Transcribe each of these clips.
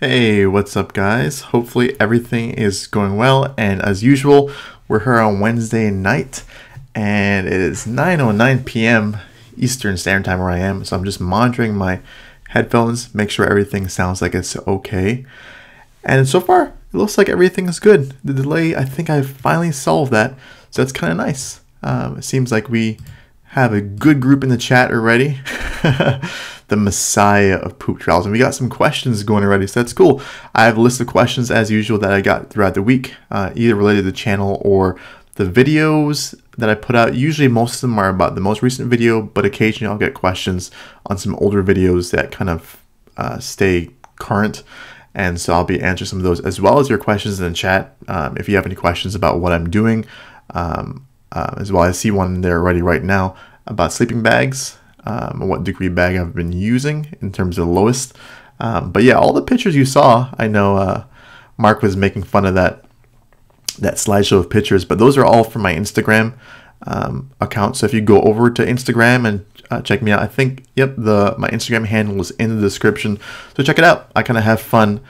Hey, what's up guys? Hopefully everything is going well, and as usual, we're here on Wednesday night and it is 9:09 p.m. Eastern Standard Time where I am, so I'm just monitoring my headphones, make sure everything sounds like it's okay. And so far, it looks like everything is good. The delay, I think I finally solved that, so that's kind of nice. It seems like we have a good group in the chat already. The Messiah of Poop Trials, and we got some questions going already, so that's cool. I have a list of questions as usual that I got throughout the week, either related to the channel or the videos that I put out. Usually most of them are about the most recent video, but occasionally I'll get questions on some older videos that kind of stay current, and so I'll be answering some of those as well as your questions in the chat. If you have any questions about what I'm doing, as well, I see one there already right now about sleeping bags. What degree bag I've been using in terms of the lowest. But yeah, all the pictures you saw, I know Mark was making fun of that slideshow of pictures, but those are all from my Instagram account. So if you go over to Instagram and check me out, I think, yep, my Instagram handle is in the description. So check it out. I kind of have fun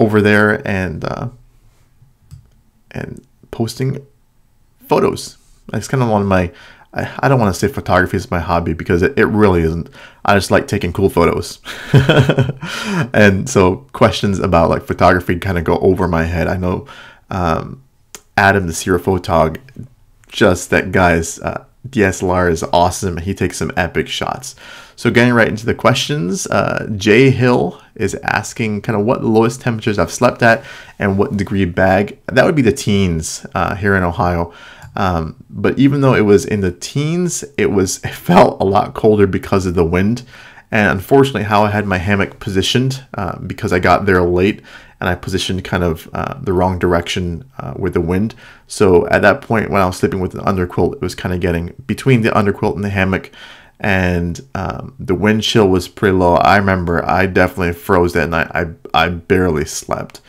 over there and posting photos. It's kind of one of my, I don't want to say photography is my hobby because it really isn't. I just like taking cool photos. And so questions about like photography kind of go over my head. I know Adam, the Sierra Photog, just that guy's DSLR is awesome. He takes some epic shots. So getting right into the questions, Jay Hill is asking kind of what the lowest temperatures I've slept at and what degree bag. That would be the teens here in Ohio. But even though it was in the teens, it felt a lot colder because of the wind. And unfortunately how I had my hammock positioned, because I got there late and I positioned kind of the wrong direction with the wind. So at that point when I was sleeping with the underquilt, it was kind of getting between the underquilt and the hammock, and the wind chill was pretty low. I remember I definitely froze that night. I barely slept.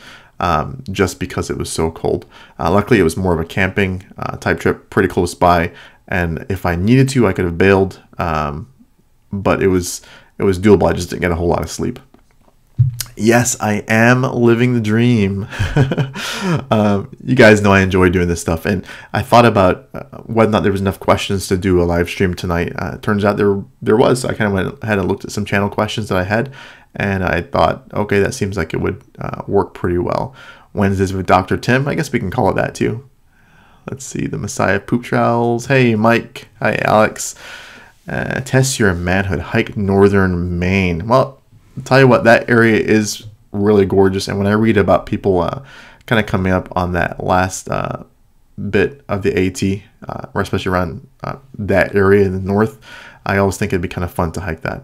Just because it was so cold. Luckily, it was more of a camping type trip, pretty close by, and if I needed to, I could have bailed. But it was doable. I just didn't get a whole lot of sleep. Yes, I am living the dream. You guys know I enjoy doing this stuff, and I thought about whether or not there was enough questions to do a live stream tonight. Turns out there was. So I kind of went ahead and looked at some channel questions that I had, and I thought, okay, that seems like it would work pretty well. Wednesdays with Dr. Tim, I guess we can call it that too. Let's see, the Messiah of Poop Trials. Hey, Mike. Hi, Alex. Test your manhood. Hike northern Maine. Well, I'll tell you what, that area is really gorgeous. And when I read about people kind of coming up on that last bit of the AT, or especially around that area in the north, I always think it'd be kind of fun to hike that.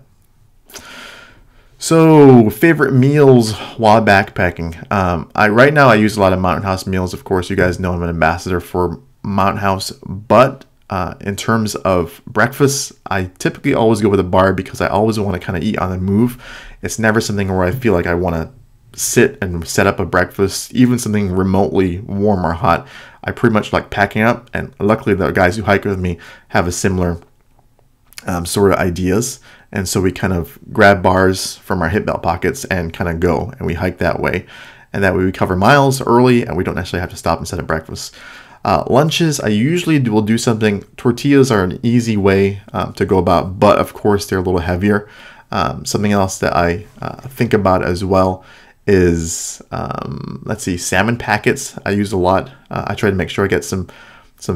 So, favorite meals while backpacking. Right now I use a lot of Mountain House meals. Of course, you guys know I'm an ambassador for Mountain House, but in terms of breakfast, I typically always go with a bar because I always want to kind of eat on the move. It's never something where I feel like I want to sit and set up a breakfast, even something remotely warm or hot. I pretty much like packing up, and luckily the guys who hike with me have a similar sort of ideas, and so we kind of grab bars from our hip belt pockets and kind of go, and we hike that way, and that way we cover miles early and we don't necessarily have to stop and set up breakfast. Lunches, I usually will do something. Tortillas are an easy way to go about, but of course they're a little heavier. Something else that I think about as well is, let's see, salmon packets. I use a lot. I try to make sure I get some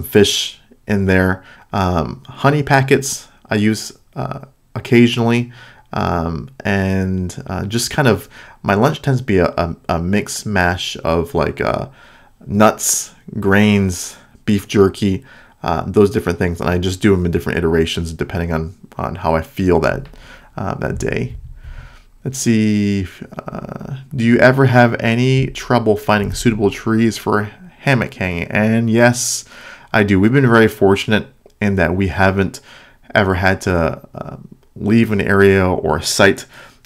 fish in there. Honey packets I use occasionally, and just kind of, my lunch tends to be a mix mash of like nuts, grains, beef jerky, those different things, and I just do them in different iterations depending on how I feel that day. Let's see, do you ever have any trouble finding suitable trees for hammock hanging? And yes, I do. We've been very fortunate in that we haven't ever had to leave an area or a site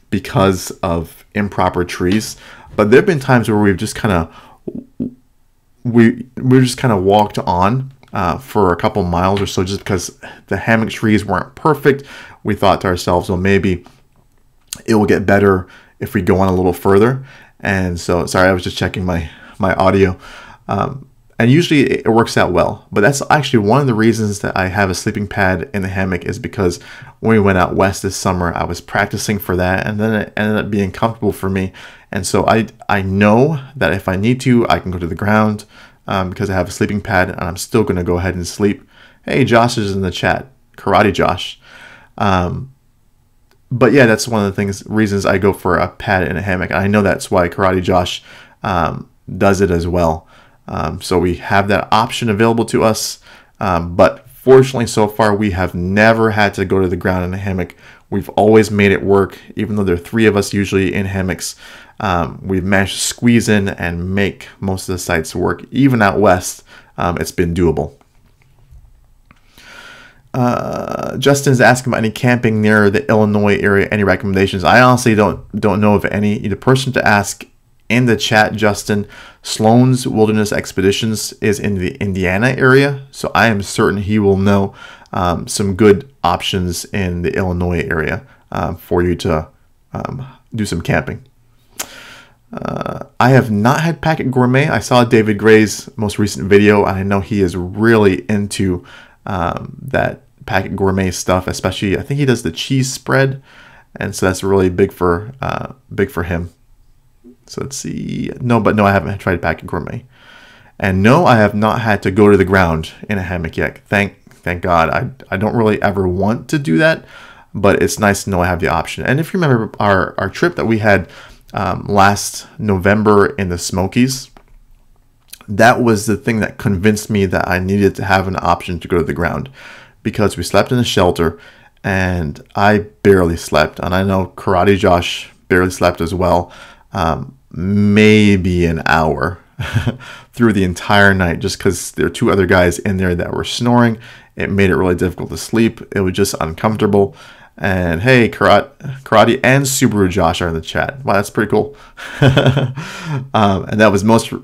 because of improper trees. But there have been times where we've just kind of we just kind of walked on for a couple miles or so just because the hammock trees weren't perfect. We thought to ourselves, well, maybe it will get better if we go on a little further. And so, sorry, I was just checking my audio. And usually it works out well, but that's actually one of the reasons that I have a sleeping pad in the hammock, is because when we went out west this summer, I was practicing for that, and then it ended up being comfortable for me. And so I know that if I need to, I can go to the ground because I have a sleeping pad, and I'm still going to go ahead and sleep. Hey, Josh is in the chat, Karate Josh. But yeah, that's one of the reasons I go for a pad in a hammock. And I know that's why Karate Josh does it as well. So we have that option available to us, but fortunately so far we have never had to go to the ground in a hammock. We've always made it work, even though there are 3 of us usually in hammocks. We've managed to squeeze in and make most of the sites work. Even out west, it's been doable. Justin's asking about any camping near the Illinois area. Any recommendations? I honestly don't know of any. The person to ask in the chat, Justin, Sloan's Wilderness Expeditions is in the Indiana area, so I am certain he will know some good options in the Illinois area for you to do some camping. I have not had Packet Gourmet. I saw David Gray's most recent video, and I know he is really into that Packet Gourmet stuff, especially I think he does the cheese spread, and so that's really big for him. So let's see. No, I haven't tried Packet Gourmet. And no, I have not had to go to the ground in a hammock yet. Thank God. I don't really ever want to do that, but it's nice to know I have the option. And if you remember our trip that we had last November in the Smokies, that was the thing that convinced me that I needed to have an option to go to the ground, because we slept in a shelter and I barely slept. And I know Karate Josh barely slept as well. Maybe an hour through the entire night, just because there are 2 other guys in there that were snoring. It made it really difficult to sleep. It was just uncomfortable. And hey, Karate and Subaru Josh are in the chat. Wow, that's pretty cool. And that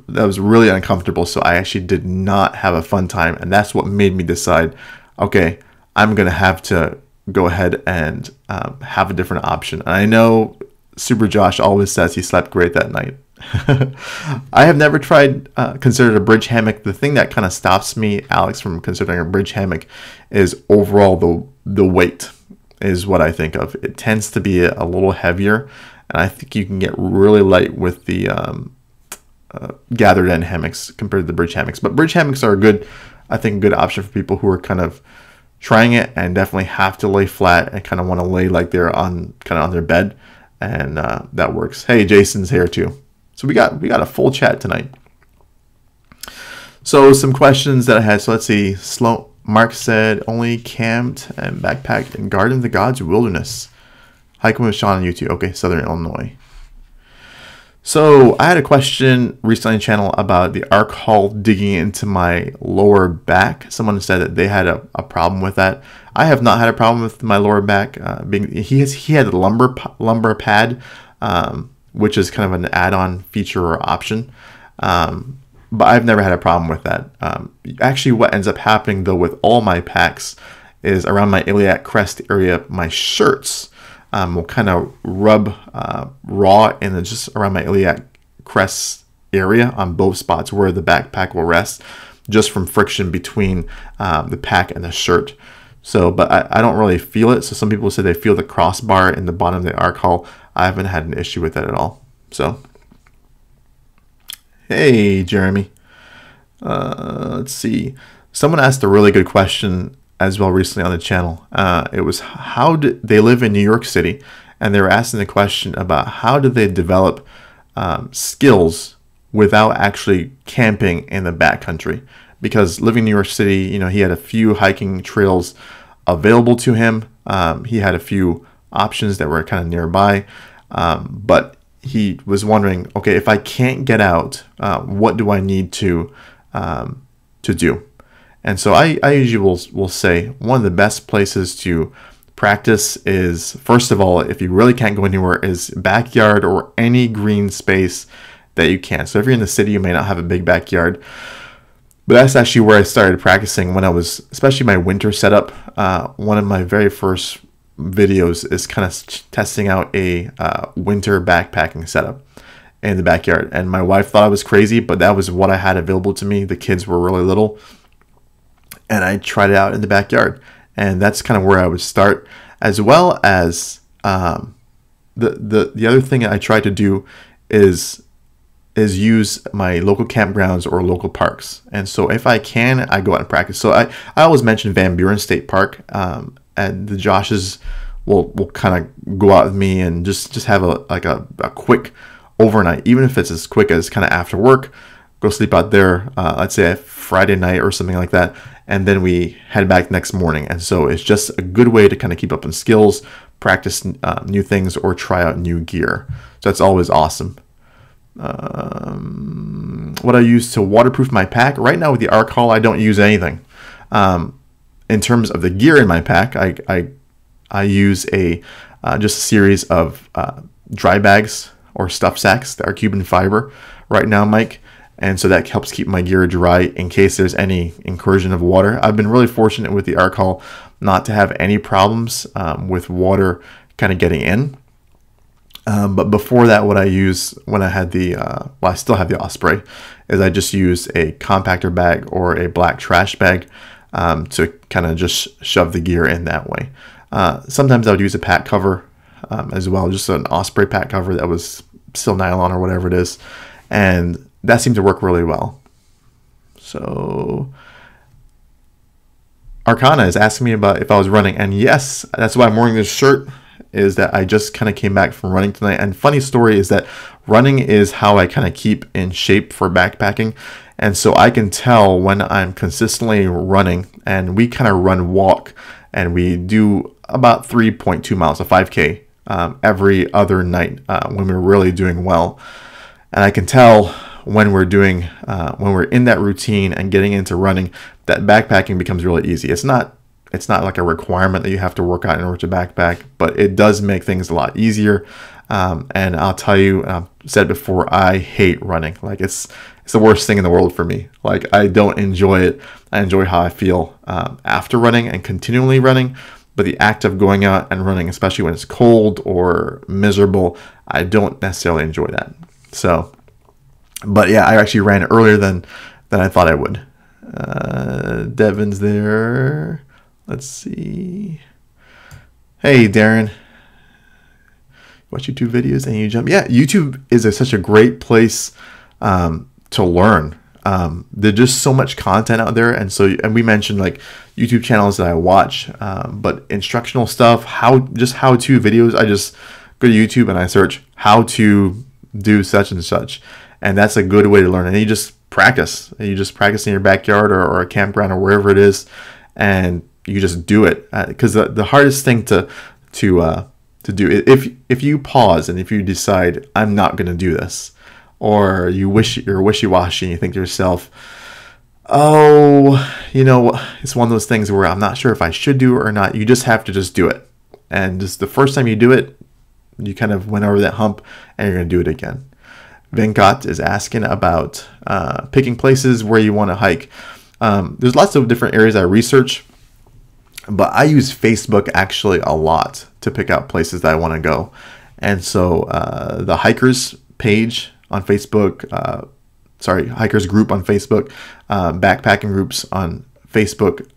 was really uncomfortable. So I actually did not have a fun time, and that's what made me decide, okay, I'm gonna have to go ahead and have a different option. And I know Super Josh always says he slept great that night. I have never considered a bridge hammock. The thing that kind of stops me, Alex, from considering a bridge hammock is overall the weight is what I think of. It tends to be a little heavier, and I think you can get really light with the gathered end hammocks compared to the bridge hammocks. But bridge hammocks are a good option for people who are kind of trying it and definitely have to lay flat and kind of want to lay like they're on their bed. And that works. Hey, Jason's here too. So we got a full chat tonight. So some questions that I had. So let's see. Mark said only camped and backpacked in Garden of the Gods Wilderness. Hiking with Sean on YouTube. Okay, Southern Illinois. So I had a question recently on the channel about the arc haul digging into my lower back. Someone said that they had a problem with that. I have not had a problem with my lower back. He had a lumbar pad, which is kind of an add-on feature or option. But I've never had a problem with that. Actually, what ends up happening though with all my packs is around my iliac crest area, my shirts will kind of rub raw and just around my iliac crest area on both spots where the backpack will rest, just from friction between the pack and the shirt. So, but I don't really feel it. So some people say they feel the crossbar in the bottom of the arc haul. I haven't had an issue with that at all. So, hey, Jeremy. Let's see. Someone asked a really good question as well recently on the channel. It was how did they live in New York City, and they were asking the question about how did they develop skills without actually camping in the backcountry. Because living in New York City, you know, he had a few hiking trails available to him. He had a few options that were kind of nearby, but he was wondering, okay, if I can't get out, what do I need to do? And so I usually will say one of the best places to practice is, first of all, if you really can't go anywhere, is backyard or any green space that you can. So if you're in the city, you may not have a big backyard, but that's actually where I started practicing when I was, especially my winter setup. One of my very first videos is kind of testing out a winter backpacking setup in the backyard. And my wife thought I was crazy, but that was what I had available to me. The kids were really little, and I tried it out in the backyard. And that's kind of where I would start, as well as the other thing I try to do is use my local campgrounds or local parks. And so if I can, I go out and practice. So I always mention Van Buren State Park, and the Joshes will kind of go out with me and just have a quick overnight, even if it's as quick as kind of after work, go sleep out there, let's say a Friday night or something like that, and then we head back next morning. And so it's just a good way to kind of keep up on skills, practice new things, or try out new gear. So that's always awesome. What I use to waterproof my pack right now with the arc haul, I don't use anything. In terms of the gear in my pack, I use just a series of dry bags or stuff sacks that are Cuban fiber right now, Mike. And so that helps keep my gear dry in case there's any incursion of water. I've been really fortunate with the arc haul not to have any problems with water kind of getting in. But before that, what I used when I had the, I still have the Osprey, is I just used a compactor bag or a black trash bag to kind of just shove the gear in that way. Sometimes I would use a pack cover as well, just an Osprey pack cover that was still nylon or whatever it is. And that seemed to work really well. So Arcana is asking me about if I was running, and yes, that's why I'm wearing this shirt, is that I just kind of came back from running tonight. And funny story is that running is how I kind of keep in shape for backpacking. And so I can tell when I'm consistently running, and we kind of run walk, and we do about 3.2 miles, a 5K, every other night when we're really doing well. And I can tell when we're doing, when we're in that routine and getting into running, that backpacking becomes really easy. It's not like a requirement that you have to work out in order to backpack, but it does make things a lot easier. And I'll tell you, I've said before, I hate running. Like it's the worst thing in the world for me. Like I don't enjoy it. I enjoy how I feel after running and continually running, but the act of going out and running, especially when it's cold or miserable, I don't necessarily enjoy that. So, but yeah, I actually ran earlier than I thought I would. Devin's there. Let's see. Hey, Darren. Watch YouTube videos and you jump. Yeah, YouTube is such a great place to learn. There's just so much content out there, and we mentioned like YouTube channels that I watch, but instructional stuff, how-to videos. I just go to YouTube and I search how to do such and such, and that's a good way to learn. And you just practice. You just practice in your backyard or a campground or wherever it is, and you just do it. Because the hardest thing to to do. If you pause and if you decide I'm not going to do this, or you're wishy-washy and you think to yourself, oh, you know, it's one of those things where I'm not sure if I should do it or not. You just have to just do it. And just the first time you do it, you kind of went over that hump and you're going to do it again. Venkat is asking about picking places where you want to hike. There's lots of different areas I research, but I use Facebook actually a lot to pick out places that I want to go. And so the hikers page on Facebook, hikers group on Facebook, backpacking groups on Facebook,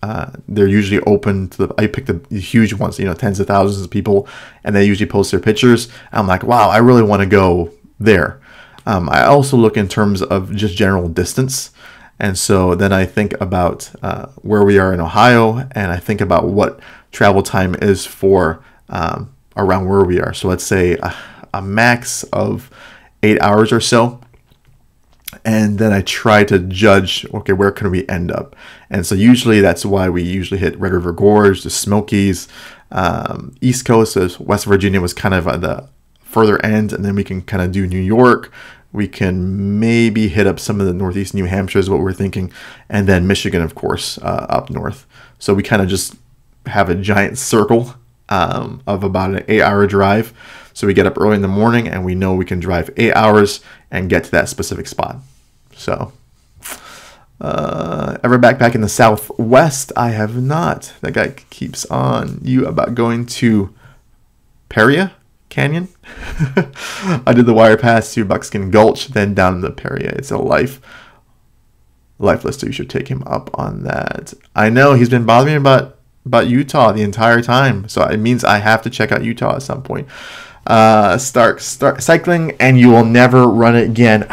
they're usually open to I pick the huge ones, you know, tens of thousands of people, and they usually post their pictures. I'm like, wow, I really want to go there. I also look in terms of just general distance. And so then I think about where we are in Ohio, and I think about what travel time is for around where we are. So let's say a max of 8 hours or so. And then I try to judge, okay, where can we end up? And so usually that's why we usually hit Red River Gorge, the Smokies, East Coast. So West Virginia was kind of at the further end, and then we can kind of do New York. We can maybe hit up some of the Northeast New Hampshire is what we're thinking. And then Michigan, of course, up north. So we kind of just have a giant circle of about an 8-hour drive. So we get up early in the morning and we know we can drive 8 hours and get to that specific spot. So ever backpack in the Southwest? I have not. That guy keeps on you about going to Paria Canyon. I did the wire pass to Buckskin Gulch, then down the Paria. It's a lifeless, so you should take him up on that. I know he's been bothering me about Utah the entire time, so it means I have to check out Utah at some point. Start cycling and you will never run it again.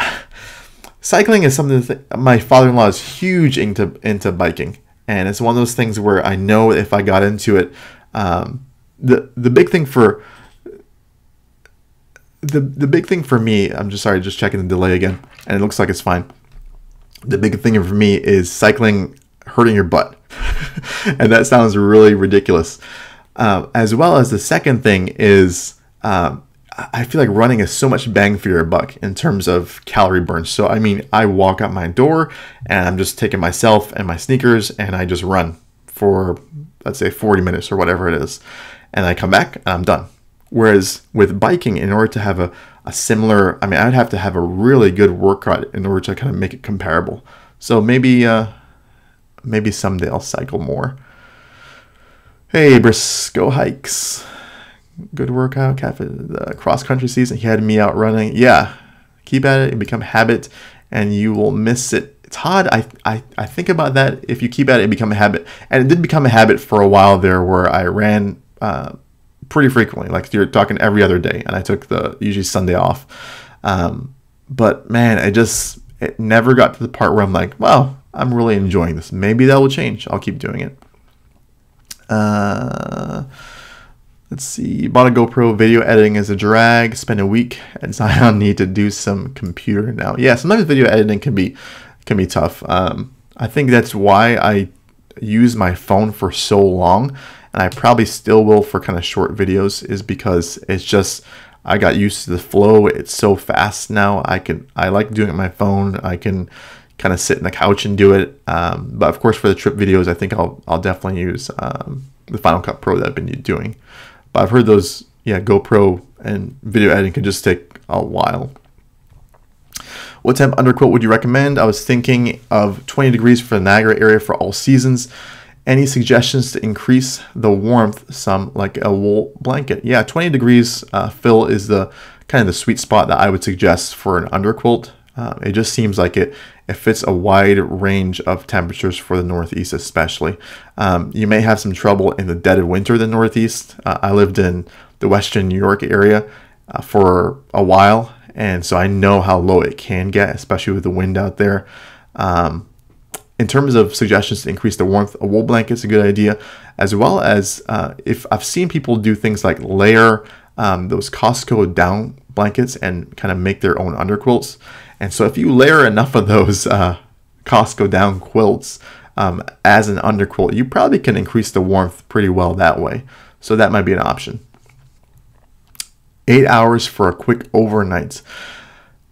Cycling is something that my father-in-law is huge into biking, and it's one of those things where I know if I got into it, the big thing for the big thing for me, I'm just checking the delay again, and it looks like it's fine. The big thing for me is cycling hurting your butt, and that sounds really ridiculous. As well as the second thing is, I feel like running is so much bang for your buck in terms of calorie burn. So I mean, I walk out my door and I'm just taking myself and my sneakers and I just run for, let's say, 40 minutes or whatever it is, and I come back and I'm done. Whereas with biking, in order to have a similar, I mean, I'd have to have a really good workout in order to kind of make it comparable. So maybe someday I'll cycle more. Hey, Briscoe Hikes. Good workout. The cross-country season, he had me out running. Yeah, keep at it and become habit, and you will miss it. It's hard. I think about that. If you keep at it and become a habit. And it did become a habit for a while there where I ran pretty frequently, like you're talking every other day, and I took usually Sunday off. But man, it never got to the part where I'm like, wow, I'm really enjoying this. Maybe that will change. I'll keep doing it. Let's see. Bought a GoPro. Video editing is a drag. Spend a week and Zion need to do some computer now. Yeah, sometimes video editing can be tough. I think that's why I use my phone for so long, and I probably still will for kind of short videos, is because it's just, I got used to the flow. It's so fast now. I like doing it on my phone. I can kind of sit in the couch and do it. But of course, for the trip videos, I think I'll definitely use the Final Cut Pro that I've been doing. But I've heard those, GoPro and video editing can just take a while. What temp underquilt would you recommend? I was thinking of 20 degrees for the Niagara area for all seasons. Any suggestions to increase the warmth some, like a wool blanket? Yeah, 20 degrees, Phil, is the kind of the sweet spot that I would suggest for an underquilt. It just seems like it fits a wide range of temperatures for the Northeast especially. You may have some trouble in the dead of winter in the Northeast. I lived in the Western New York area for a while, and so I know how low it can get, especially with the wind out there. In terms of suggestions to increase the warmth, a wool blanket is a good idea, as well as if I've seen people do things like layer those Costco down blankets and kind of make their own underquilts. And so if you layer enough of those Costco down quilts as an underquilt, you probably can increase the warmth pretty well that way. So that might be an option. 8 hours for a quick overnight.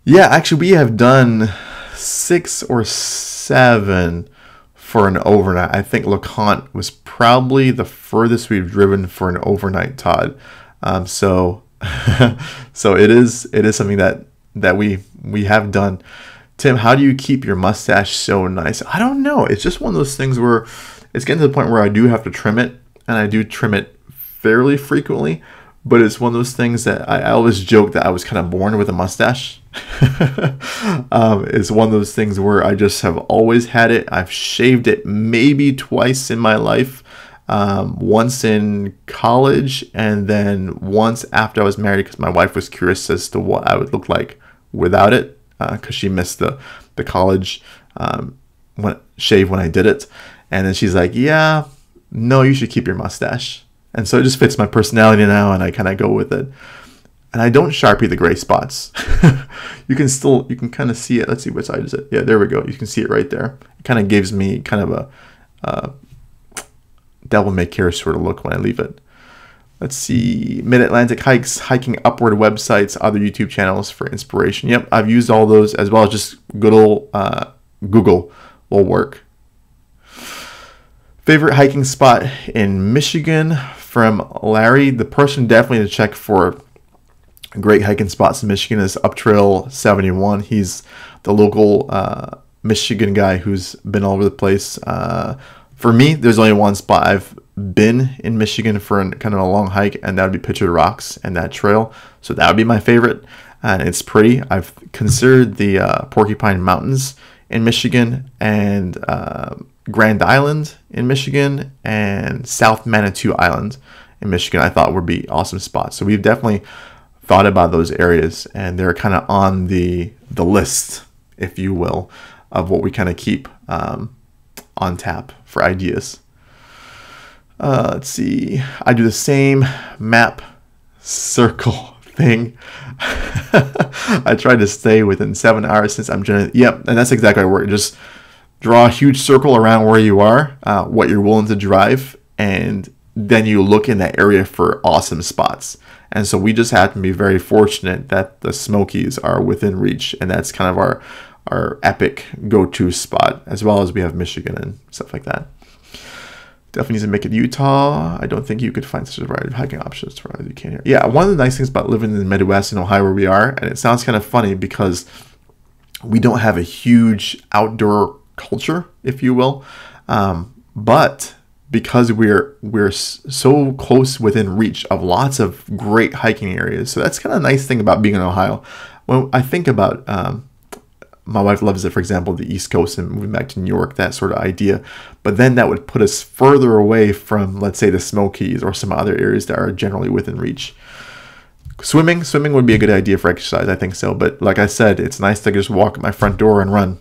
Yeah, actually, we have done 6 or 7 for an overnight. I think LeConte was probably the furthest we've driven for an overnight, Todd. So it is something that we have done. Tim, how do you keep your mustache so nice? I don't know. It's just one of those things where it's getting to the point where I do have to trim it, and I do trim it fairly frequently. But it's one of those things that I always joke that I was kind of born with a mustache. It's one of those things where I just have always had it. I've shaved it maybe twice in my life. Once in college, and then once after I was married, because my wife was curious as to what I would look like without it, because she missed the college shave when I did it. And then she's like, yeah, no, you should keep your mustache. And so it just fits my personality now, and I kind of go with it. And I don't Sharpie the gray spots. You can kind of see it. Let's see, what side is it? Yeah, there we go. You can see it right there. It kind of gives me kind of a devil may care sort of look when I leave it. Let's see, Mid-Atlantic Hikes, Hiking Upward websites, other YouTube channels for inspiration. Yep, I've used all those, as well as just good old Google will work. Favorite hiking spot in Michigan from Larry. The person definitely to check for great hiking spots in Michigan is Up Trail 71. He's the local Michigan guy who's been all over the place. For me, there's only one spot I've been in Michigan for kind of a long hike, and that would be Pictured Rocks and that trail. So that would be my favorite, and it's pretty. I've considered the Porcupine Mountains in Michigan, and Grand Island in Michigan, and South Manitou Island in Michigan. I thought would be awesome spots. So we've definitely thought about those areas, and they're kind of on the list, if you will, of what we kind of keep on tap for ideas. Let's see. I do the same map circle thing. I try to stay within 7 hours since I'm generally, yep, and that's exactly what I work. Just draw a huge circle around where you are, what you're willing to drive, and then you look in that area for awesome spots. And so we just happen to be very fortunate that the Smokies are within reach, and that's kind of our epic go-to spot, as well as we have Michigan and stuff like that. Definitely need to make it Utah. I don't think you could find such a variety of hiking options as you can here. Yeah, one of the nice things about living in the Midwest in Ohio where we are, and it sounds kind of funny because we don't have a huge outdoor culture, if you will, but because we're so close within reach of lots of great hiking areas. So that's kind of a nice thing about being in Ohio. When I think about my wife loves it, for example, the East Coast and moving back to New York, that sort of idea. But then that would put us further away from, let's say, the Smokies or some other areas that are generally within reach. Swimming would be a good idea for exercise, I think so. But like I said, it's nice to just walk at my front door and run.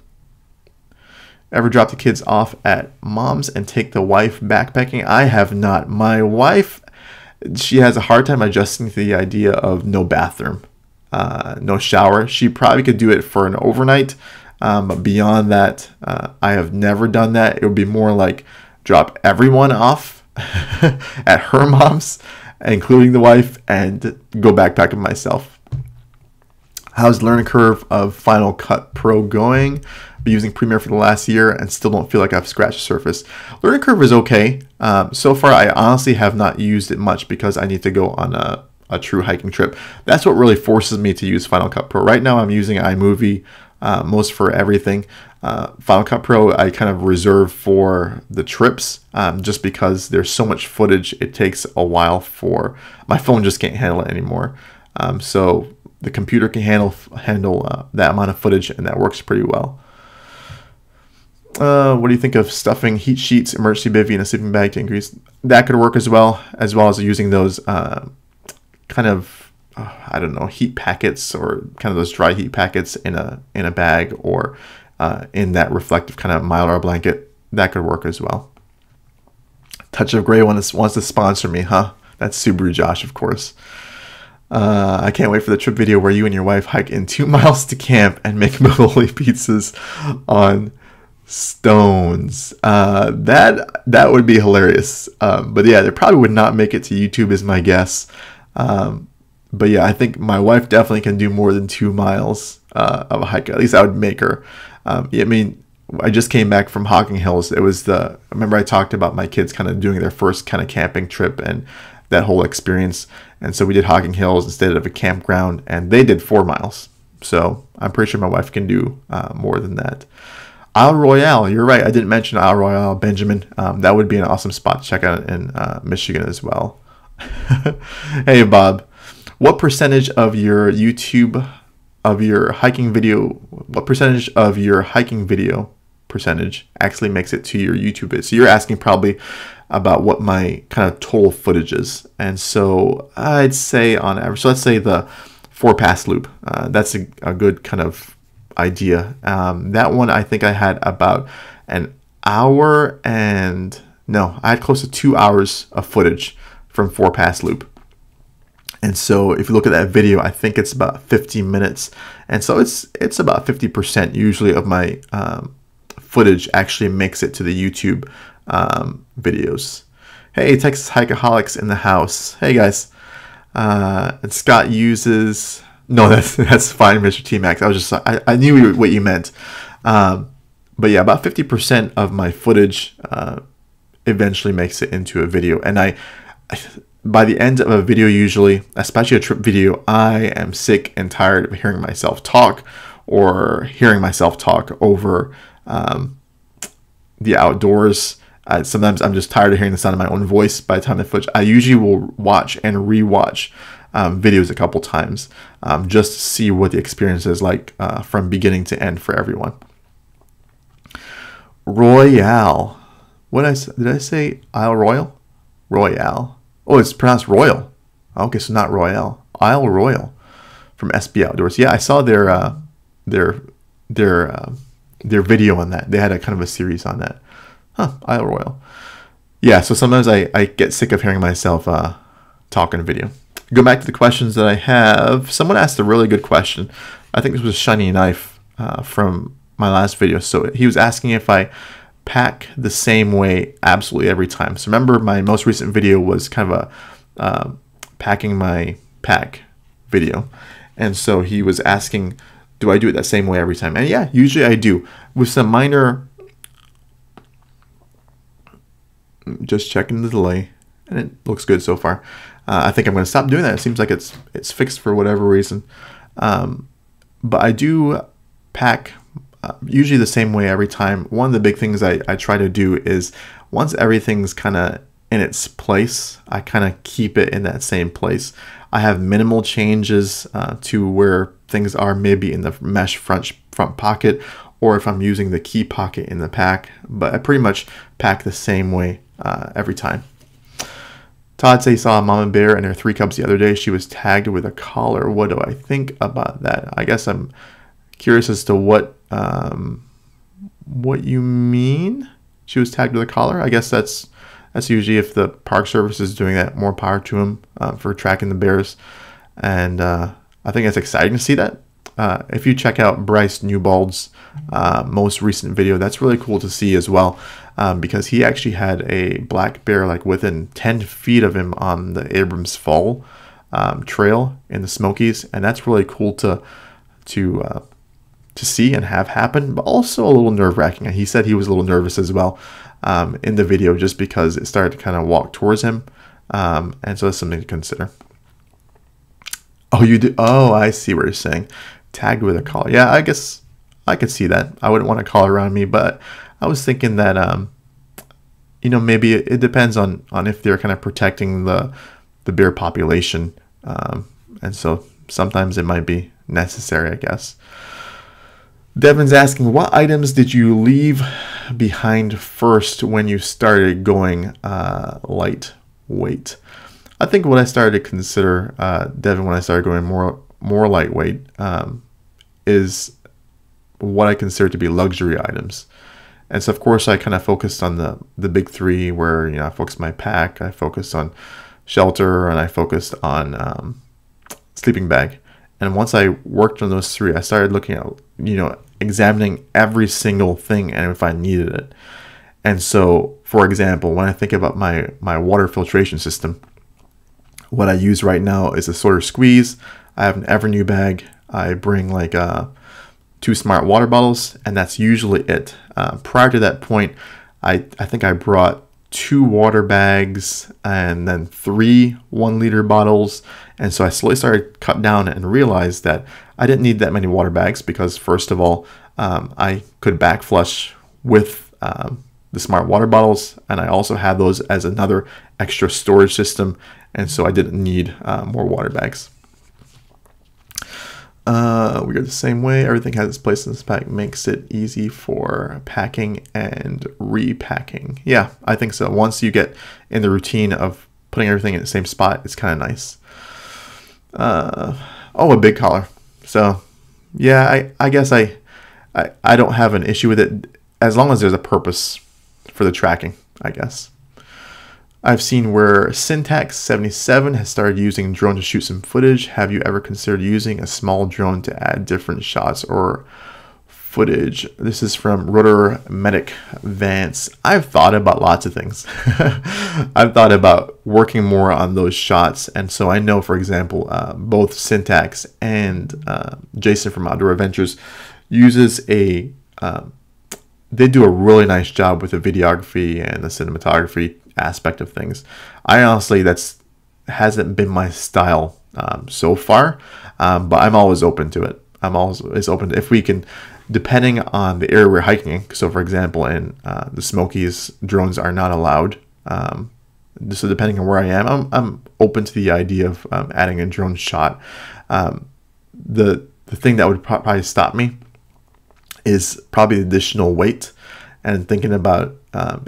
Ever drop the kids off at mom's and take the wife backpacking? I have not. My wife, she has a hard time adjusting to the idea of no bathroom. No shower. She probably could do it for an overnight, but beyond that, I have never done that. It would be more like drop everyone off at her mom's, including the wife, and go backpacking myself. How's the learning curve of Final Cut Pro going? Been using Premiere for the last year and still don't feel like I've scratched the surface. Learning curve is okay. So far, I honestly have not used it much because I need to go on a true hiking trip. That's what really forces me to use Final Cut Pro. Right now I'm using iMovie most for everything. Final Cut Pro I kind of reserve for the trips just because there's so much footage. It takes a while for my phone just can't handle it anymore. So the computer can handle that amount of footage, and that works pretty well. What do you think of stuffing heat sheets, emergency bivvy, and a sleeping bag to increase? That could work as well as using those kind of I don't know, heat packets, or kind of those dry heat packets in a bag, or in that reflective kind of Mylar blanket. That could work as well. Touch of Gray wants to sponsor me, huh? That's Subaru Josh, of course. I can't wait for the trip video where you and your wife hike in 2 miles to camp and make Maholi pizzas on stones. That would be hilarious. But yeah, they probably would not make it to YouTube, is my guess. But yeah, I think my wife definitely can do more than 2 miles of a hike. At least I would make her. Yeah, I mean, I just came back from Hocking Hills. It was remember I talked about my kids kind of doing their first kind of camping trip and that whole experience. And so we did Hocking Hills instead of a campground, and they did 4 miles. So I'm pretty sure my wife can do more than that. Isle Royale, you're right. I didn't mention Isle Royale, Benjamin. That would be an awesome spot to check out in Michigan as well. Hey, Bob. What percentage of your hiking video percentage actually makes it to your YouTube vid? So you're asking probably about what my kind of total footage is. And so I'd say on average, so let's say the 4-pass loop. That's a good kind of idea. That one, I think I had about an hour I had close to 2 hours of footage from 4-pass loop. And so if you look at that video, I think it's about 50 minutes. And so it's about 50% usually of my footage actually makes it to the YouTube videos. Hey, Texas Hikeaholics in the house. Hey, guys. And Scott uses... No, that's fine, Mr. T-Max. I knew what you meant. But yeah, about 50% of my footage eventually makes it into a video. And by the end of a video, usually, especially a trip video, I am sick and tired of hearing myself talk or hearing myself talk over the outdoors. Sometimes I'm just tired of hearing the sound of my own voice by the time I footage. I usually will watch and re-watch videos a couple times just to see what the experience is like from beginning to end for everyone. Royale. Did I say Isle Royal? Royale. Oh, it's pronounced Royal. Okay, so not Royale. Isle Royal from SB Outdoors. Yeah, I saw their video on that. They had a kind of a series on that. Isle Royal. Yeah, so sometimes I get sick of hearing myself talk in a video. Go back to the questions that I have. Someone asked a really good question. I think this was Shiny Knife from my last video. So he was asking if I pack the same way absolutely every time. So remember my most recent video was kind of a packing my pack video. And so he was asking, do I do it that same way every time? And yeah, usually I do. With some minor... Just checking the delay, and it looks good so far. I think I'm going to stop doing that. It seems like it's fixed for whatever reason. But I do pack usually the same way every time. One of the big things I try to do is once everything's kind of in its place, I kind of keep it in that same place. I have minimal changes to where things are, maybe in the mesh front pocket, or if I'm using the key pocket in the pack. But I pretty much pack the same way every time. Todd said he saw a mama bear and her 3 cubs the other day. She was tagged with a collar. What do I think about that? I guess I'm curious as to what you mean. She was tagged with a collar. I guess that's usually if the Park Service is doing that. More power to them for tracking the bears. And I think it's exciting to see that. If you check out Bryce Newbald's most recent video, that's really cool to see as well, because he actually had a black bear like within 10 feet of him on the Abrams Fall trail in the Smokies, and that's really cool to see and have happen, but also a little nerve-wracking. And he said he was a little nervous as well in the video, just because it started to kind of walk towards him, and so that's something to consider. Oh, you do? Oh, I see what you're saying. Tagged with a collar. Yeah, I guess I could see that. I wouldn't want a collar around me, but I was thinking that, maybe it depends on if they're kind of protecting the bear population. And so sometimes it might be necessary, I guess. Devin's asking, what items did you leave behind first when you started going lightweight? I think what I started to consider, Devin, when I started going more lightweight, is what I consider to be luxury items. And so, of course, I kind of focused on the big 3, where I focused my pack, I focused on shelter, and I focused on sleeping bag. And once I worked on those 3, I started looking at, examining every single thing and if I needed it. And so, for example, when I think about my water filtration system, What I use right now is a Sawyer Squeeze. I have an Evernew bag. I bring like 2 smart water bottles, and that's usually it. Prior to that point, I think I brought 2 water bags and then 3 1-liter bottles. And so I slowly started cut down and realized that I didn't need that many water bags because, first of all, I could back flush with the smart water bottles, and I also had those as another extra storage system, and so I didn't need more water bags. We go the same way. Everything has its place in this pack, makes it easy for packing and repacking. Yeah, I think so. Once you get in the routine of putting everything in the same spot, it's kind of nice. Oh, a big collar. So yeah, I guess I don't have an issue with it as long as there's a purpose for the tracking, I guess. I've seen where Syntax77 has started using drone to shoot some footage. Have you ever considered using a small drone to add different shots or footage? This is from Rotor Medic Vance. I've thought about lots of things. I've thought about working more on those shots. And so I know, for example, both Syntax and Jason from Outdoor Adventures uses a... they do a really nice job with the videography and the cinematography aspect of things. I honestly, hasn't been my style so far, but I'm always open to it. I'm always open to, if we can, depending on the area we're hiking in. So for example, in the Smokies, drones are not allowed. So depending on where I am, I'm open to the idea of adding a drone shot. The thing that would probably stop me is probably the additional weight, and thinking about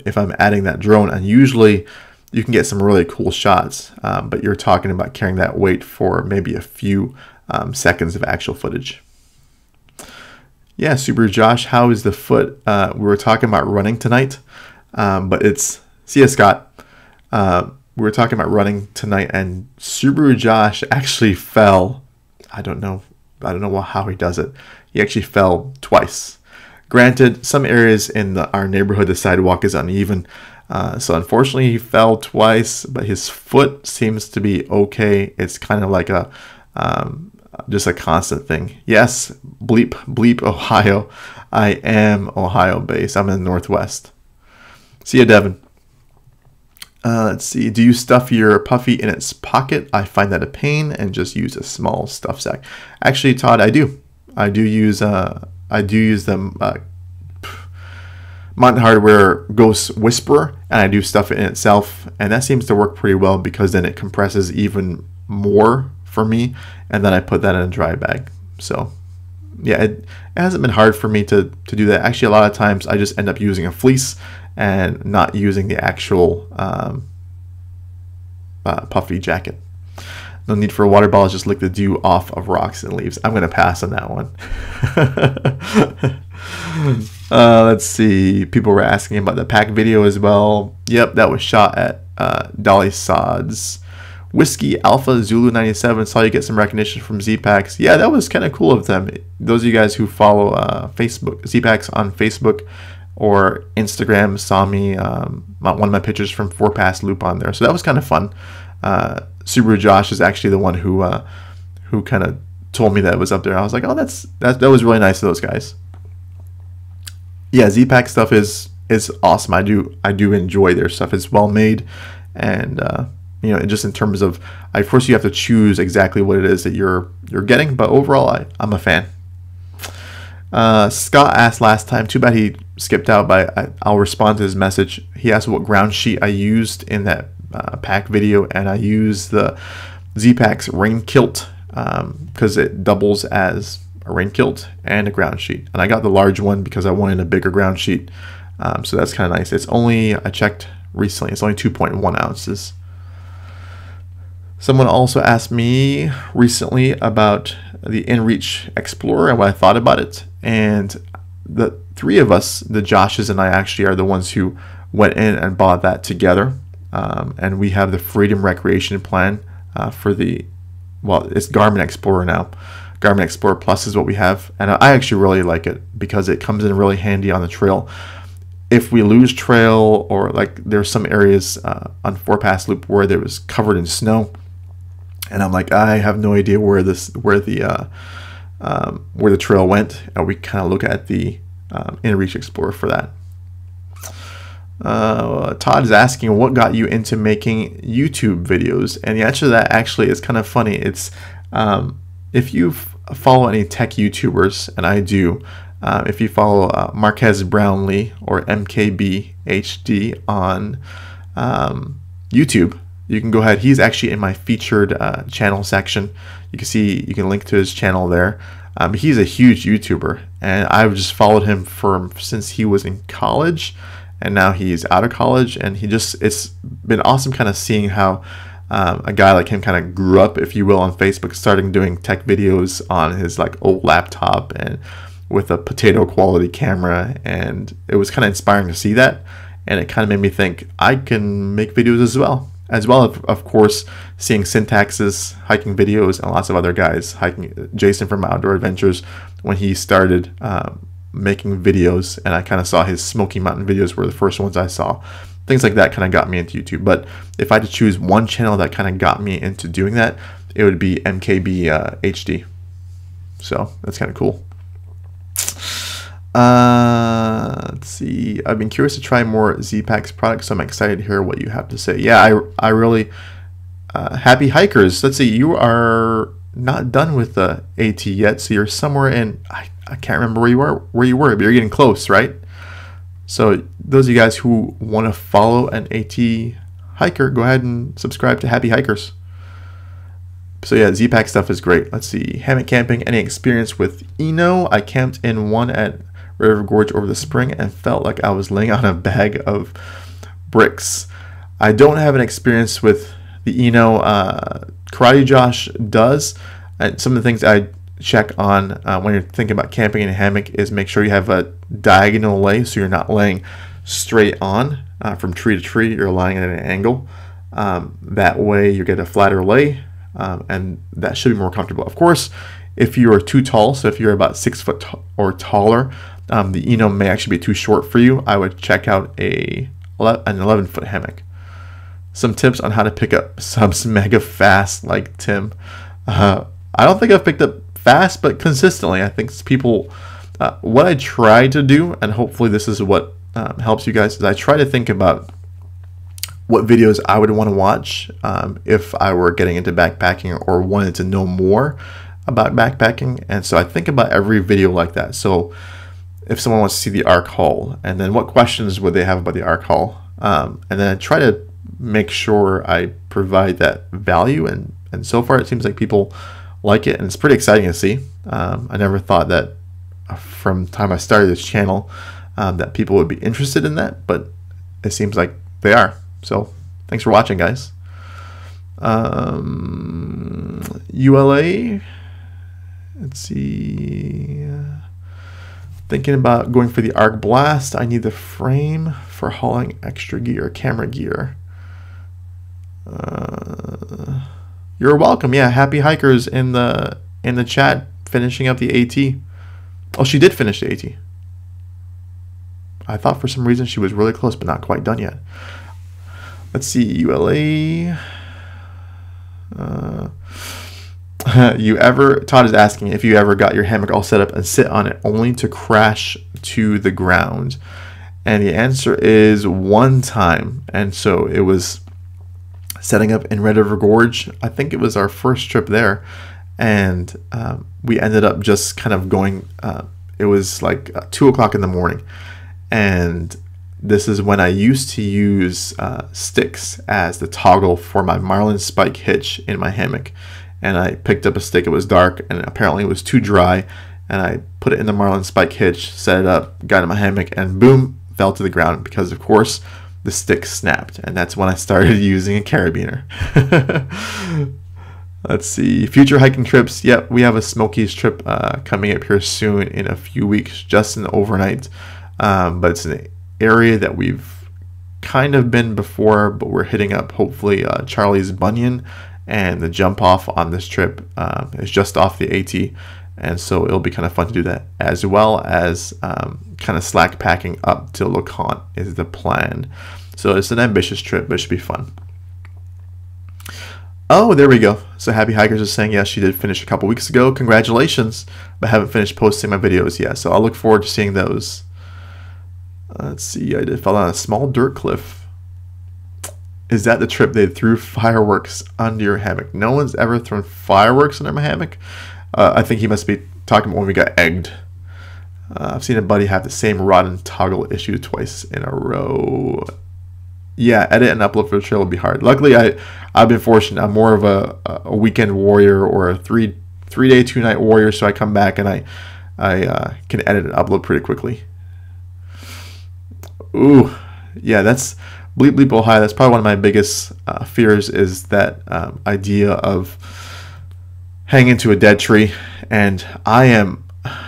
if I'm adding that drone, and usually you can get some really cool shots, but you're talking about carrying that weight for maybe a few seconds of actual footage. Yeah, Subaru Josh, how is the foot? We were talking about running tonight, but it's, see ya, Scott. We were talking about running tonight, and Subaru Josh actually fell. I don't know how he does it. He actually fell twice. Granted, some areas in our neighborhood, the sidewalk is uneven. So unfortunately, he fell twice, but his foot seems to be okay. It's kind of like a just a constant thing. Yes, bleep, Ohio. I am Ohio based. I'm in the Northwest. See ya, Devin. Let's see. Do you stuff your puffy in its pocket? I find that a pain and just use a small stuff sack. Actually, Todd, I do. I do use them. Mountain Hardwear Ghost Whisperer, and I do stuff it in itself, and that seems to work pretty well because then it compresses even more for me, and then I put that in a dry bag. So yeah, it hasn't been hard for me to do that. Actually, a lot of times I just end up using a fleece and not using the actual puffy jacket. No need for a water bottle, just lick the dew off of rocks and leaves. I'm going to pass on that one. Let's see. People were asking about the pack video as well. Yep, that was shot at Dolly Sods. Whiskey Alpha Zulu 97. Saw you get some recognition from Z-Packs. Yeah, that was kind of cool of them. Those of you guys who follow Facebook, Z-Packs on Facebook or Instagram saw me, one of my pictures from 4 Pass Loop on there. So that was kind of fun. Subaru Josh is actually the one who kind of told me that it was up there. I was like, oh, that was really nice of those guys. Yeah, Z-Pack stuff is awesome. I do enjoy their stuff. It's well made, and you know, just in terms of, first you have to choose exactly what it is that you're getting, but overall, I'm a fan. Scott asked last time. Too bad he skipped out, but I'll respond to his message. He asked what ground sheet I used in that pack video, and I use the Z-Pack's rain kilt because it doubles as a rain kilt and a ground sheet, and I got the large one because I wanted a bigger ground sheet, so that's kind of nice. It's only, I checked recently, it's only 2.1 ounces. Someone also asked me recently about the Inreach Explorer and what I thought about it, and the 3 of us, the Joshes and I, actually are the ones who went in and bought that together. And we have the Freedom Recreation plan for the, well, it's Garmin Explorer now. Garmin Explorer Plus is what we have, and I actually really like it because it comes in really handy on the trail. If we lose trail, or like there's some areas on 4 Pass Loop where there was covered in snow, and I'm like, I have no idea where the trail went, and we kind of look at the Inreach Explorer for that. Todd is asking, what got you into making YouTube videos? And the answer to that actually is kind of funny. It's if you follow any tech YouTubers, and I do, if you follow Marquez Brownlee or MKBHD on YouTube, you can go ahead. He's actually in my featured channel section. You can link to his channel there. He's a huge YouTuber, and I've just followed him since he was in college, and now he's out of college. And it's been awesome kind of seeing how a guy like him kind of grew up, if you will, on Facebook, starting doing tech videos on his like old laptop and with a potato quality camera. And it was kind of inspiring to see that, and it kind of made me think I can make videos as well. Of course, seeing Syntax's hiking videos and lots of other guys hiking. Jason from Outdoor Adventures, when he started making videos, and I kind of saw his Smoky Mountain videos were the first ones I saw. Things like that kind of got me into YouTube. But if I had to choose one channel that kind of got me into doing that, it would be MKB HD. So that's kind of cool. Let's see. I've been curious to try more Z-Packs products, so I'm excited to hear what you have to say. Yeah, I really happy hikers. Let's see. You are not done with the AT yet, so you're somewhere in. I can't remember where you were, but you're getting close, right? So those of you guys who want to follow an AT hiker, go ahead and subscribe to Happy Hikers. So yeah, Z-Pack stuff is great. Let's see. Hammock camping. Any experience with Eno? I camped in one at River Gorge over the spring and felt like I was laying on a bag of bricks. I don't have an experience with the Eno. Karate Josh does. And some of the things I check on when you're thinking about camping in a hammock is make sure you have a diagonal lay, so you're not laying straight on from tree to tree. You're lying at an angle. That way you get a flatter lay, and that should be more comfortable. Of course, if you are too tall, so if you're about 6 foot or taller, the Eno may actually be too short for you. I would check out an 11-foot hammock. Some tips on how to pick up subs mega fast, like Tim. I don't think I've picked up fast, but consistently. I think people, what I try to do, and hopefully this is what helps you guys, is I try to think about what videos I would want to watch if I were getting into backpacking or wanted to know more about backpacking. And so I think about every video like that. So if someone wants to see the ARC haul, and then what questions would they have about the ARC haul, and then I try to make sure I provide that value, and so far it seems like people like it, and it's pretty exciting to see. I never thought that from the time I started this channel that people would be interested in that, but it seems like they are. So thanks for watching, guys. ULA, let's see. Thinking about going for the Arc Blast. I need the frame for hauling extra gear, camera gear. You're welcome. Yeah, Happy Hikers in the chat, finishing up the AT. Oh, she did finish the AT. I thought for some reason she was really close, but not quite done yet. Let's see, ULA. Todd is asking if you ever got your hammock all set up and sit on it only to crash to the ground. And the answer is one time. And so it was setting up in Red River Gorge. I think it was our first trip there. And we ended up just kind of going, it was like 2 o'clock in the morning. And this is when I used to use sticks as the toggle for my Marlin spike hitch in my hammock. And I picked up a stick. It was dark, and apparently it was too dry. And I put it in the Marlin spike hitch, set it up, got in my hammock, and boom, fell to the ground because, of course, the stick snapped. And that's when I started using a carabiner. Let's see. Future hiking trips. Yep, we have a Smokies trip coming up here soon in a few weeks, just an overnight. But it's an area that we've kind of been before, but we're hitting up, hopefully, Charlie's Bunyan. And the jump off on this trip is just off the AT, and so it'll be kind of fun to do that, as well as kind of slack packing up to LeConte is the plan. So it's an ambitious trip, but it should be fun. Oh, there we go. So Happy Hikers is saying, yes, she did finish a couple weeks ago. Congratulations, but haven't finished posting my videos yet. So I'll look forward to seeing those. Let's see, I fell on a small dirt cliff. Is that the trip they threw fireworks under your hammock? No one's ever thrown fireworks under my hammock. I think he must be talking about when we got egged. I've seen a buddy have the same rod and toggle issue twice in a row. Yeah, edit and upload for the trail would be hard. Luckily, I've been fortunate. I'm more of a weekend warrior or a three day, 2 night warrior. So I come back and I can edit and upload pretty quickly. Ooh, yeah, that's bleep bleep oh hi. That's probably one of my biggest fears is that idea of hanging to a dead tree. And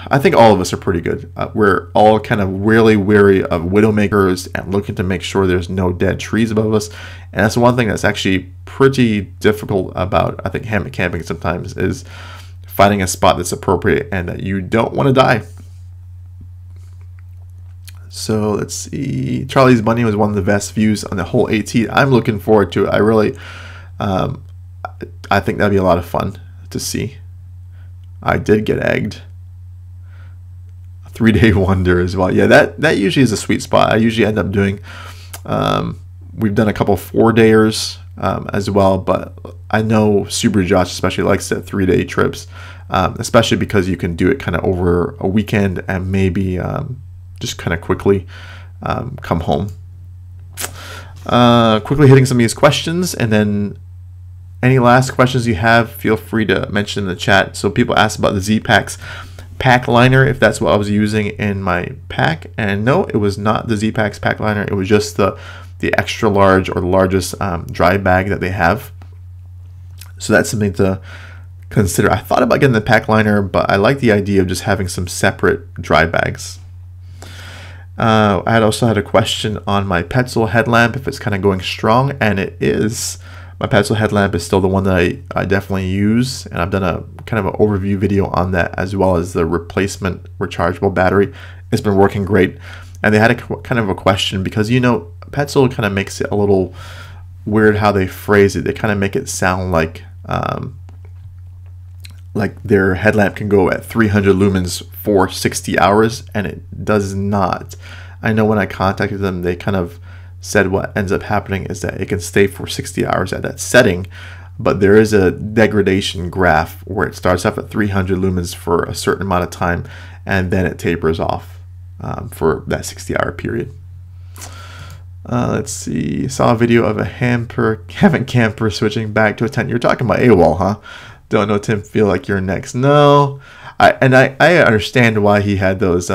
I think all of us are pretty good. We're all kind of really wary of widowmakers and looking to make sure there's no dead trees above us. And that's one thing that's actually pretty difficult about, I think, hammock camping sometimes, is finding a spot that's appropriate and that you don't want to die. So let's see. Charlie's Bunny was one of the best views on the whole AT. I'm looking forward to it. I really, I think that'd be a lot of fun to see. I did get egged. 3-day wonder as well. Yeah, that usually is a sweet spot. I usually end up doing, we've done a couple 4-dayers as well, but I know Subaru Josh especially likes that 3-day trips, especially because you can do it kind of over a weekend and maybe just kind of quickly come home. Quickly hitting some of these questions, and then any last questions you have, feel free to mention in the chat. So people asked about the Z-Packs pack liner, if that's what I was using in my pack, and no, it was not the Z-Packs pack liner. It was just the extra large or the largest dry bag that they have. So that's something to consider. I thought about getting the pack liner, but I like the idea of just having some separate dry bags. I had also had a question on my Petzl headlamp, if it's kind of going strong, and it is. My Petzl headlamp is still the one that I definitely use, and I've done a kind of an overview video on that, as well as the replacement rechargeable battery. It's been working great. And they had a kind of a question because, you know, Petzl kind of makes it a little weird how they phrase it. They kind of make it sound like their headlamp can go at 300 lumens for 60 hours, and it does not. I know when I contacted them, they kind of said what ends up happening is that it can stay for 60 hours at that setting, but there is a degradation graph where it starts off at 300 lumens for a certain amount of time, and then it tapers off for that 60-hour period. Let's see. Saw a video of a hammock camper switching back to a tent. You're talking about AWOL, huh? Don't know, Tim. Feel like you're next. No, I understand why he had those.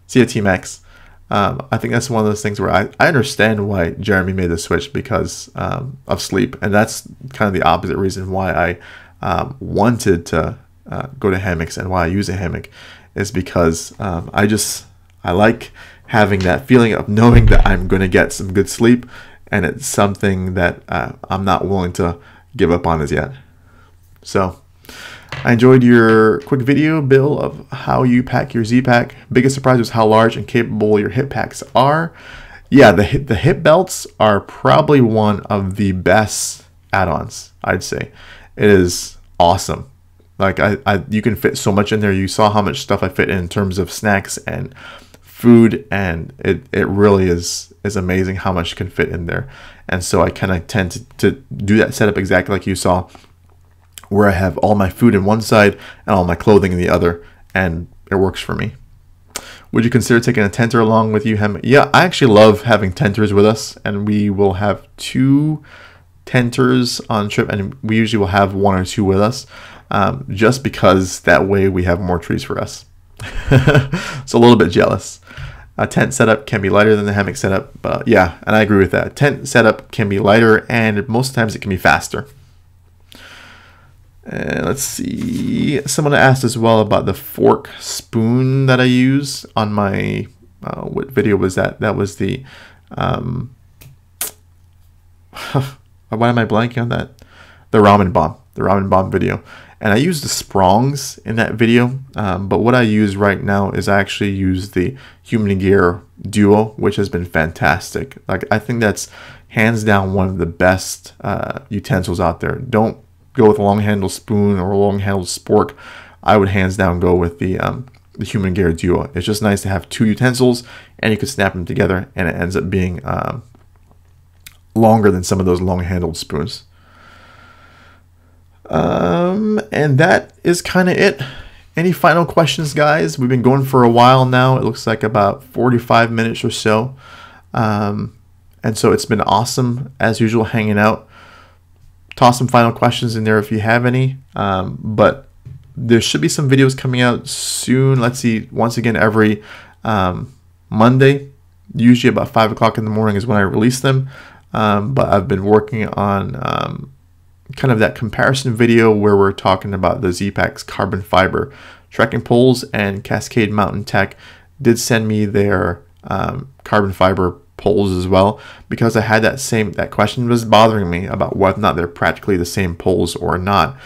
See ya, T-Max. I think that's one of those things where I understand why Jeremy made the switch because of sleep, and that's kind of the opposite reason why I wanted to go to hammocks and why I use a hammock is because I like having that feeling of knowing that I'm going to get some good sleep, and it's something that I'm not willing to give up on as yet. So I enjoyed your quick video, Bill, of how you pack your Z-Pack. Biggest surprise was how large and capable your hip packs are. Yeah, the hip belts are probably one of the best add-ons, I'd say. It is awesome. Like you can fit so much in there. You saw how much stuff I fit in terms of snacks and food, and it really is amazing how much can fit in there. And so I kind of tend to do that setup exactly like you saw, where I have all my food in one side and all my clothing in the other, and it works for me. Would you consider taking a tenter along with you, Hem? Yeah, I actually love having tenters with us, and we will have 2 tenters on trip, and we usually will have 1 or 2 with us, just because that way we have more trees for us. So a little bit jealous. A tent setup can be lighter than the hammock setup, but yeah, and I agree with that. Tent setup can be lighter, and most times it can be faster. And let's see, someone asked as well about the fork spoon that I use on my, what video was that? That was the, why am I blanking on that? The ramen bomb video. and I used the Sprongs in that video, but what I use right now is I actually use the Human Gear Duo, which has been fantastic. Like, I think that's hands down one of the best utensils out there. Don't go with a long handle spoon or a long handled spork. I would hands down go with the Human Gear Duo. It's just nice to have two utensils, and you can snap them together, and it ends up being longer than some of those long handled spoons. And that is kind of it. Any final questions, guys? We've been going for a while now. It looks like about 45 minutes or so. And so it's been awesome, as usual, hanging out. Toss some final questions in there if you have any. But there should be some videos coming out soon. Let's see, once again, every Monday, usually about 5 o'clock in the morning is when I release them. But I've been working on kind of that comparison video where we're talking about the Z-Packs carbon fiber trekking poles, and Cascade Mountain Tech did send me their carbon fiber poles as well, because I had that question was bothering me about whether or not they're practically the same poles or not.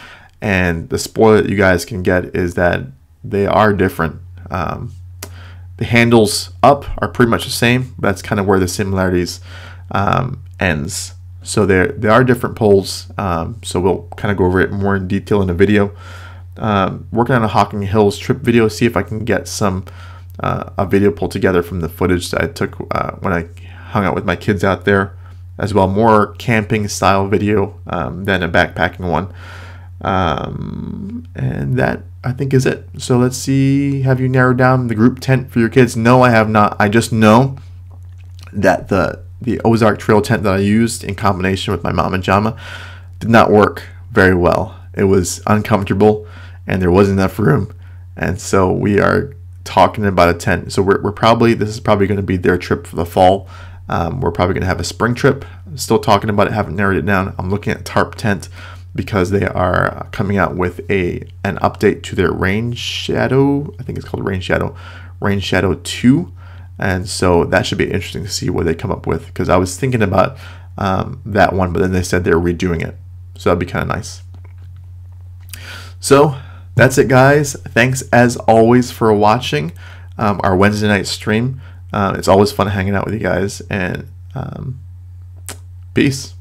And the spoiler that you guys can get is that they are different. The handles up are pretty much the same. That's kind of where the similarities ends. So there are different poles. So we'll kind of go over it more in detail in a video. Working on a Hocking Hills trip video, see if I can get a video pulled together from the footage that I took when I hung out with my kids out there, as well. More camping style video than a backpacking one. And that, I think, is it. So let's see, have you narrowed down the group tent for your kids? No, I have not. I just know that the Ozark Trail tent that I used in combination with my Mama Jama did not work very well. It was uncomfortable, and there wasn't enough room. And so we are talking about a tent. So this is probably going to be their trip for the fall. We're probably going to have a spring trip. Still talking about it, haven't narrowed it down. I'm looking at tarp tent, because they are coming out with an update to their Rain Shadow. I think it's called Rain Shadow 2. And so that should be interesting to see what they come up with, because I was thinking about that one, but then they said they're redoing it. So that'd be kind of nice. So that's it, guys. Thanks as always for watching our Wednesday night stream. It's always fun hanging out with you guys, and peace.